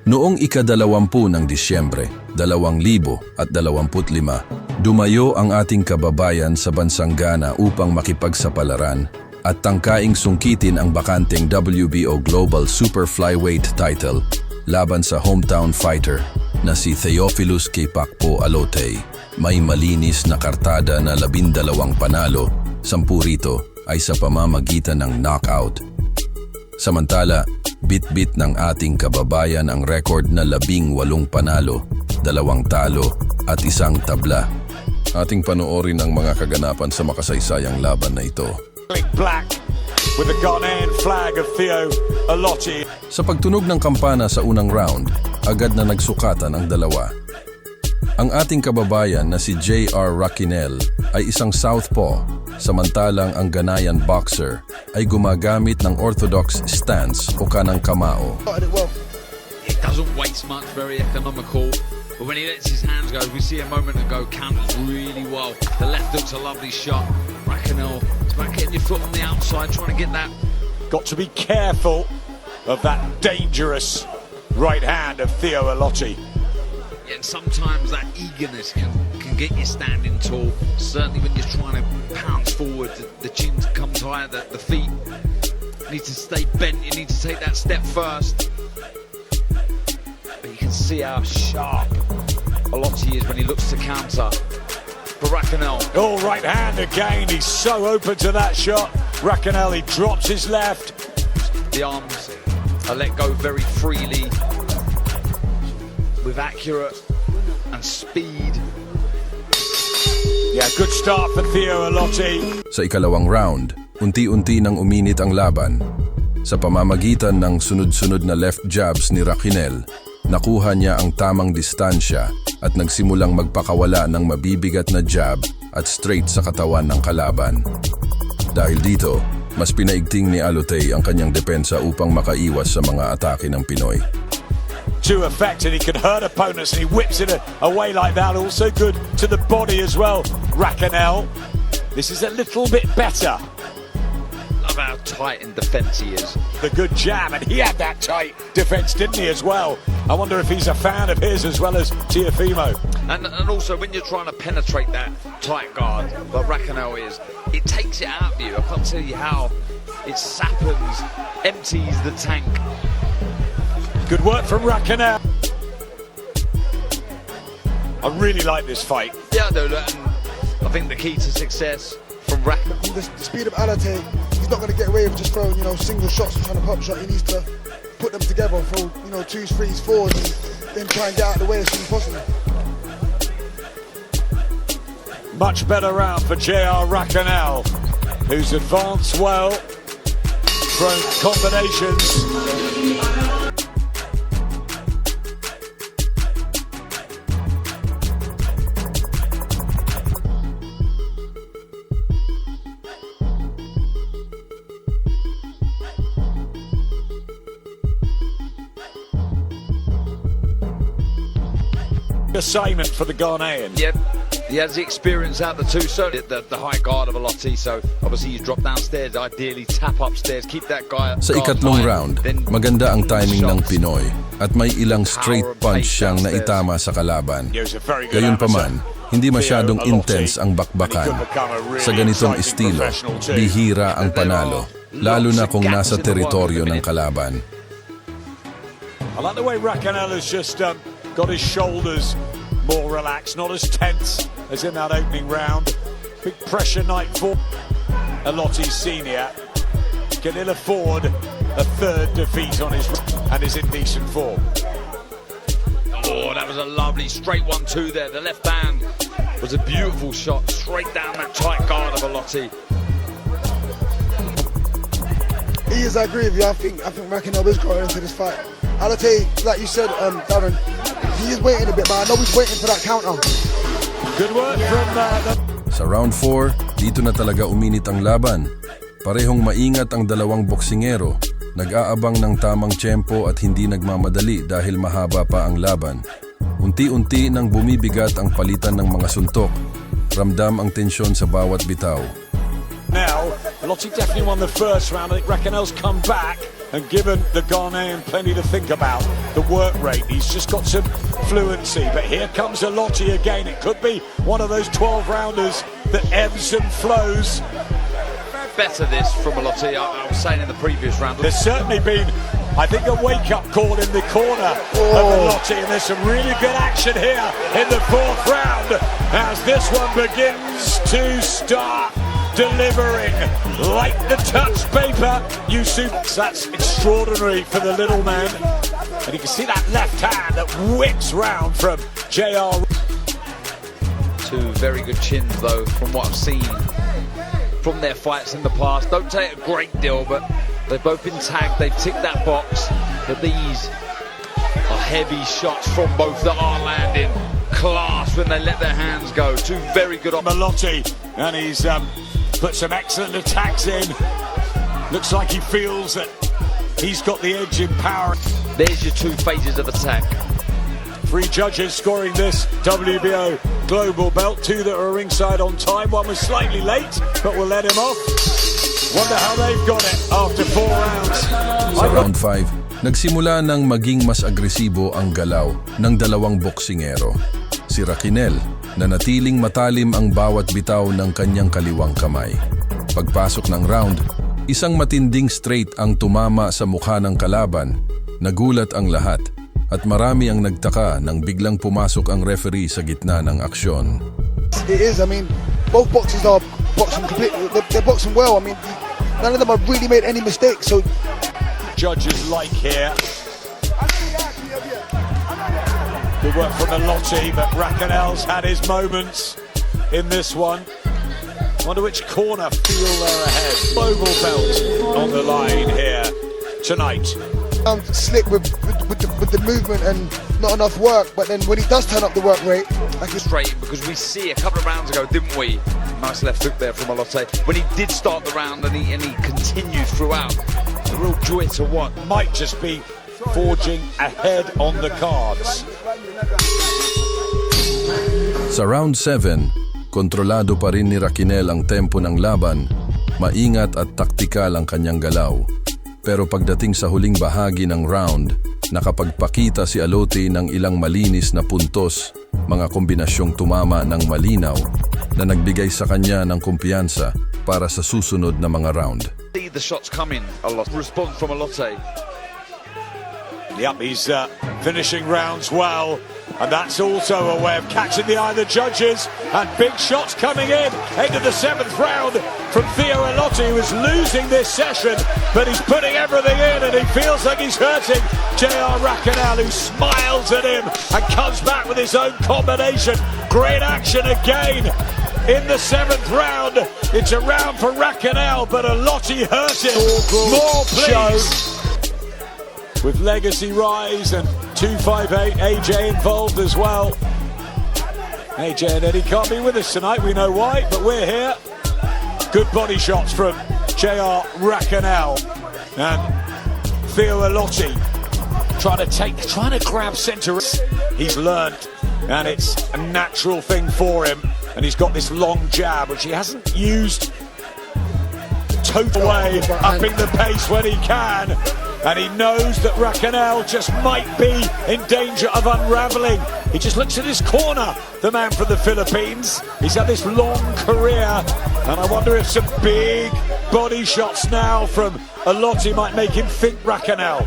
Noong ika-20 ng Disyembre, 2025, dumayo ang ating kababayan sa bansang Ghana upang makipagsapalaran at tangkaing sungkitin ang bakanteng WBO Global Super Flyweight title laban sa hometown fighter na si Theophilus Kepakpo Allotey. May malinis na kartada na 12 panalo, 10 rito ay sa pamamagitan ng knockout. Samantala, bit-bit ng ating kababayan ang record na 18 panalo, 2 talo at 1 tabla. Ating panoorin ang mga kaganapan sa makasaysayang laban na ito. Black with the Ghanaian flag of Theo Allotey. Sa pagtunog ng kampana sa unang round, agad na nagsukatan ang dalawa. Ang ating kababayan na si J.R. Raquinel ay isang southpaw, samantalang ang Ghanaian boxer ay gumagamit ng orthodox stance o kanang kamao. It doesn't waste much, very economical. But when he lets his hands go, we see a moment ago, counters really well. The left hook's a lovely shot. Raquinel, it's about getting your foot on the outside, trying to get that. Got to be careful of that dangerous right hand of Theo Allotey. And sometimes that eagerness can get you standing tall. Certainly when you're trying to pounce forward, the chin comes higher, the feet need to stay bent, you need to take that step first. But you can see how sharp Allotey is when he looks to counter. For Raquinel. Oh, right hand again, he's so open to that shot. Raquinel, he drops his left. The arms are let go very freely, with accurate and speed. Yeah, good start for Theo Allotey. Sa ikalawang round, unti-unti nang uminit ang laban. Sa pamamagitan ng sunod-sunod na left jabs ni Raquinel, nakuha niya ang tamang distansya at nagsimulang magpakawala ng mabibigat na jab at straight sa katawan ng kalaban. Dahil dito, mas pinaigting ni Allotey ang kanyang depensa upang makaiwas sa mga atake ng Pinoy. Too effective, he can hurt opponents and he whips it away like that. Also good to the body as well. Raquinel, this is a little bit better. Love how tight in defence he is. The good jab, and he had that tight defence, didn't he, as well? I wonder if he's a fan of his as well as Teofimo. And also when you're trying to penetrate that tight guard, like Raquinel is, it takes it out of you. I can't tell you how it sappens, empties the tank. Good work from Raquinel. I really like this fight. Yeah, I do. And I think the key to success from Raquinel. The speed of Allotey, he's not going to get away with just throwing, single shots and trying to pop shot. He needs to put them together, throw, 2s, 3s, 4s, and then try and get out of the way as soon as possible. Much better round for J.R. Raquinel, who's advanced well from combinations. Assignment for the Ghanaian. Yep, he has the experience out the two, so the high guard of Allotey, so obviously he's dropped downstairs, ideally tap upstairs, keep that guy. Sa ikatlong round, maganda ang timing ng Pinoy at may ilang straight punch siyang naitama sa kalaban. Gayunpaman, hindi masyadong intense ang bakbakan. Sa ganitong estilo, bihira ang panalo, lalo na kung nasa teritoryo ng kalaban. I like the way Raquinel has just got his shoulders more relaxed, not as tense as in that opening round. Big pressure night for Allotey Senior. Can ill afford a third defeat on his and is in decent form. Oh, that was a lovely straight 1-2 there. The left hand was a beautiful shot straight down that tight guard of Allotey. I agree with you. I think Raquinel is going into this fight. Allotey, like you said, Darren, he is waiting a bit, but I know he's waiting for that counter. Good work from Sa round 4, dito na talaga uminit ang laban. Parehong maingat ang dalawang boksingero. Nag-aabang ng tamang tiyempo at hindi nagmamadali dahil mahaba pa ang laban. Unti-unti nang bumibigat ang palitan ng mga suntok. Ramdam ang tensyon sa bawat bitaw. Now, Allotey definitely won the first round. I think Raquinel's come back and given the Ghanaian plenty to think about. The work rate, he's just got some fluency, but here comes Alotti again. It could be one of those 12-rounders that ebbs and flows. Better this from Alotti, I was saying in the previous round. There's certainly been, I think, a wake-up call in the corner of Alotti, and there's some really good action here in the fourth round as this one begins to start delivering like the touch paper. Yusuf, that's extraordinary for the little man, and you can see that left hand that whips round from JR. Two very good chins though, from what I've seen from their fights in the past. Don't take a great deal, but they've both been tagged, they've ticked that box. But these are heavy shots from both that are landing class when they let their hands go. Two very good Alotti, and he's put some excellent attacks in. Looks like he feels that he's got the edge in power. There's your two phases of attack. 3 judges scoring this WBO global belt, 2 that are ringside on time. One was slightly late, but we'll let him off. Wonder how they've got it after 4 rounds. Sa round 5, nagsimula ng maging mas agresibo ang galaw ng dalawang boksingero. Si Raquinel, na natiling matalim ang bawat bitaw ng kanyang kaliwang kamay. Pagpasok ng round, isang matinding straight ang tumama sa mukha ng kalaban. Nagulat ang lahat at marami ang nagtaka nang biglang pumasok ang referee sa gitna ng aksyon. It is, I mean, both boxers are boxing completely, they're boxing well. I mean, none of them have really made any mistakes, so... Judges like here. Good work from Alotti, but Raquinel's had his moments in this one. Wonder which corner feel they're ahead. Global belt on the line here tonight. Slick with the movement and not enough work, but then when he does turn up the work rate, like he's Straight, because we see a couple of rounds ago, didn't we? Nice left hook there from Alotti. When he did start the round and he continued throughout. A real joy to watch. Might just be forging ahead on the cards. Sa round 7, kontrolado pa rin ni Raquinel ang tempo ng laban, maingat at taktikal ang kanyang galaw. Pero pagdating sa huling bahagi ng round, nakapagpakita si Alotti ng ilang malinis na puntos, mga kombinasyong tumama ng malinaw na nagbigay sa kanya ng kumpiyansa para sa susunod na mga round. See the shots coming a lot. Response from Alotti. Yep, he's finishing rounds well, and that's also a way of catching the eye of the judges, and big shots coming in into the 7th round from Theo Alotti, who is losing this session, but he's putting everything in, and he feels like he's hurting JR Raquinel, who smiles at him and comes back with his own combination. Great action again in the 7th round. It's a round for Raquinel, but Alotti hurt him. More, please. With Legacy Rise and 258 AJ involved as well. AJ and Eddie can't be with us tonight, we know why, but we're here. Good body shots from JR Raquinel and Theo Alotti trying to grab centre. He's learned, and it's a natural thing for him, and he's got this long jab which he hasn't used total way, upping the pace when he can. And he knows that Raquinel just might be in danger of unravelling. He just looks at his corner, the man from the Philippines. He's had this long career, and I wonder if some big body shots now from Alotti might make him think Raquinel.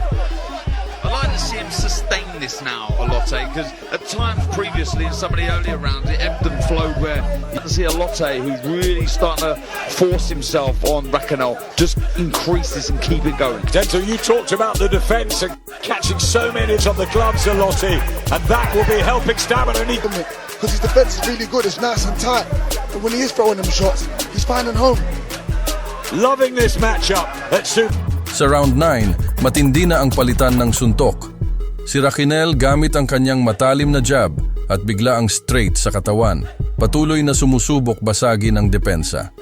I like to see him sustain this now, Alotti, because at times previously in some of the earlier rounds it ebbed and flowed, where you can see Alotti who's really starting to force himself on Raquinel. Just increase this and keep it going. Dental, you talked about the defence and catching so many of the gloves, Alotti, and that will be helping stamina. because his defence is really good, it's nice and tight, but when he is throwing them shots, he's finding home. Loving this matchup at Super. Sa round 9, matindi na ang palitan ng suntok. Si Raquinel gamit ang kanyang matalim na jab at bigla ang straight sa katawan, patuloy na sumusubok basagin ang depensa.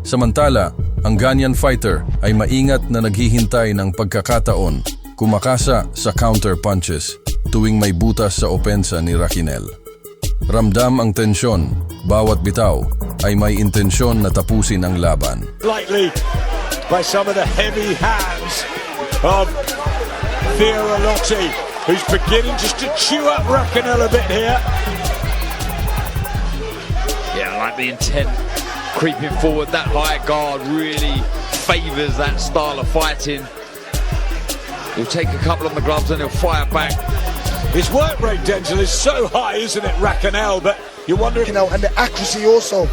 Samantala, ang Ghanaian fighter ay maingat na naghihintay ng pagkakataon, kumakasa sa counter punches tuwing may butas sa opensa ni Raquinel. Ramdam ang tensyon, bawat bitaw ay may intensyon na tapusin ang laban. Lightly by some of the heavy hands of Theo Alotti, who's beginning just to chew up Racanel a bit here. Yeah, I like the intent creeping forward. That high guard really favours that style of fighting. He'll take a couple on the gloves and he'll fire back. His work rate, Denzel, is so high, isn't it, Racanel? But you wonder if... You know, and the accuracy also.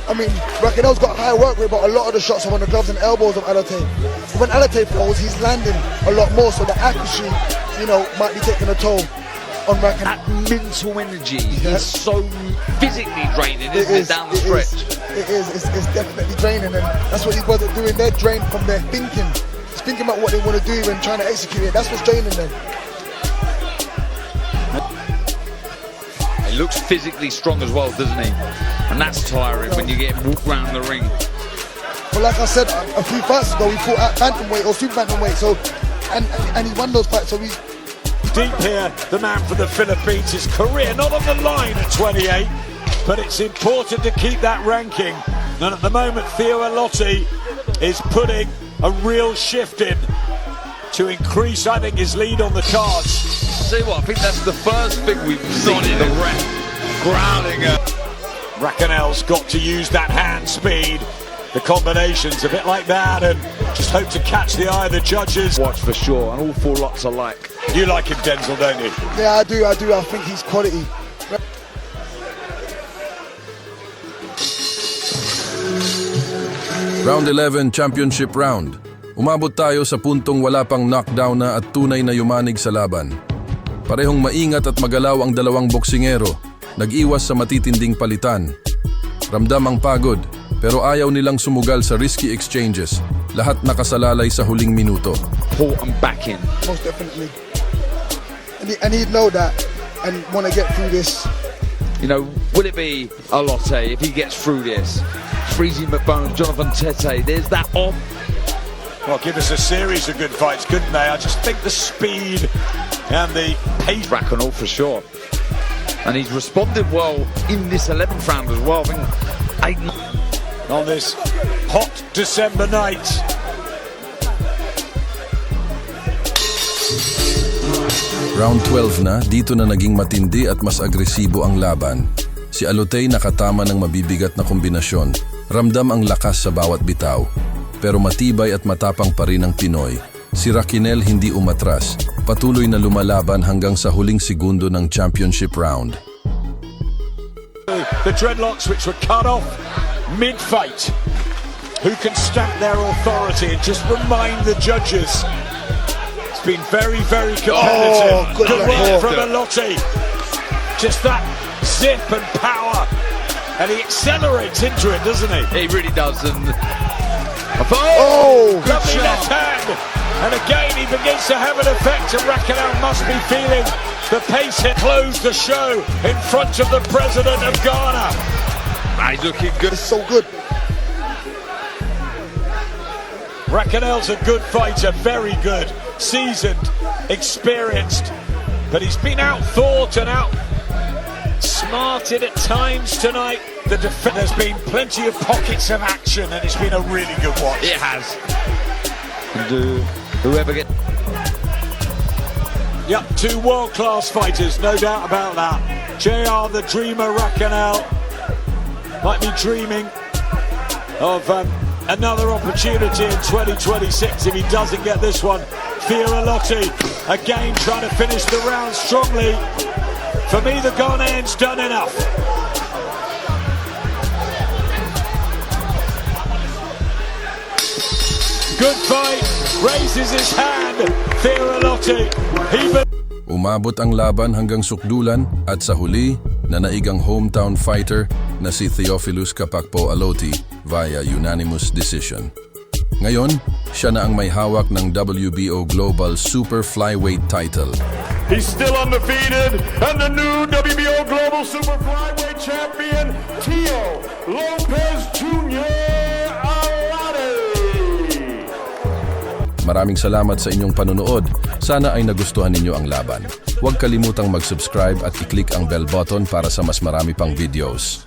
I mean, Racanel's got high work rate, but a lot of the shots are on the gloves and elbows of Alotti. When Alotti falls, he's landing a lot more, so the accuracy, you know, might be taking a toll on Racanel. That mental energy is so physically draining, isn't it, down the stretch? It is. It's definitely draining, and that's what these boys are doing. They're drained from their thinking. Just thinking about what they want to do and trying to execute it. That's what's draining them. He looks physically strong as well, doesn't he? And that's tiring when you get him walk round the ring. But like I said, a few fights ago, he fought at bantamweight or super bantamweight, so and he won those fights. So he's deep here, the man for the Philippines, his career not on the line at 28, but it's important to keep that ranking. And at the moment, Theo Alotti is putting a real shift in to increase, I think, his lead on the cards. Tell you what, I think that's the first thing we've seen in the ref grounding her. Racanel's got to use that hand speed, the combinations a bit like that, and just hope to catch the eye of the judges. Watch for sure, and all four lots alike. You like him, Denzel, don't you? Yeah, I do. I think he's quality. Round 11 Championship Round. Umabot tayo sa puntong wala pang knockdown na at tunay na yumanig sa laban. Parehong maingat at magalaw ang dalawang boksingero, nag-iwas sa matitinding palitan. Ramdam ang pagod, pero ayaw nilang sumugal sa risky exchanges. Lahat nakasalalay sa huling minuto. Pull and back in. Most definitely. And he'd know that and want to get through this. You know, will it be Alotti if he gets through this? Freezy McBones, Jonathan Tete, there's that on. Well, give us a series of good fights, couldn't they? I just think the speed and the pace. Racanel for sure. And he's responded well in this 11th round as well. I think on this hot December night. Round 12 na, dito na naging matindi at mas agresibo ang laban. Si Alotti nakatama ng mabibigat na kombinasyon. Ramdam ang lakas sa bawat bitaw. Pero matibay at matapang pa rin ang Pinoy. Si Racanel hindi umatras. Patuloy na lumalaban hanggang sa huling segundo ng championship round. The dreadlocks which were cut off mid-fight. Who can stamp their authority and just remind the judges? It's been very, very competitive. Oh, good the luck. right from Alotti. Just that zip and power. And he accelerates into it, doesn't he? he really does. And Oh, good Lovely left shot. hand. And again, he begins to have an effect, and Racanel must be feeling the pace here. Close the show in front of the president of Ghana. He's looking good. it's so good. Racanel's a good fighter, very good, seasoned, experienced, but he's been out-thought and out-smarted at times tonight. There's been plenty of pockets of action, and it's been a really good watch. It has. And whoever gets... Yep, two world-class fighters, no doubt about that. JR the Dreamer Racanel might be dreaming of another opportunity in 2026 if he doesn't get this one. Theo Alotti again trying to finish the round strongly. For me, the Ghanaian's done enough. Good fight, raises his hand. Theo Alotti, Umabot ang laban hanggang sukdulan at sa huli, nanaig ang hometown fighter na si Theophilus Kapakpo Alotti via unanimous decision. Ngayon, siya na ang may hawak ng WBO Global Super Flyweight title. He's still undefeated, and the new WBO Global Super Flyweight Champion, Teo Lopez Jr. Alotti. Maraming salamat sa inyong panunood. Sana ay nagustuhan ninyo ang laban. Huwag kalimutang mag-subscribe at i-click ang bell button para sa mas marami pang videos.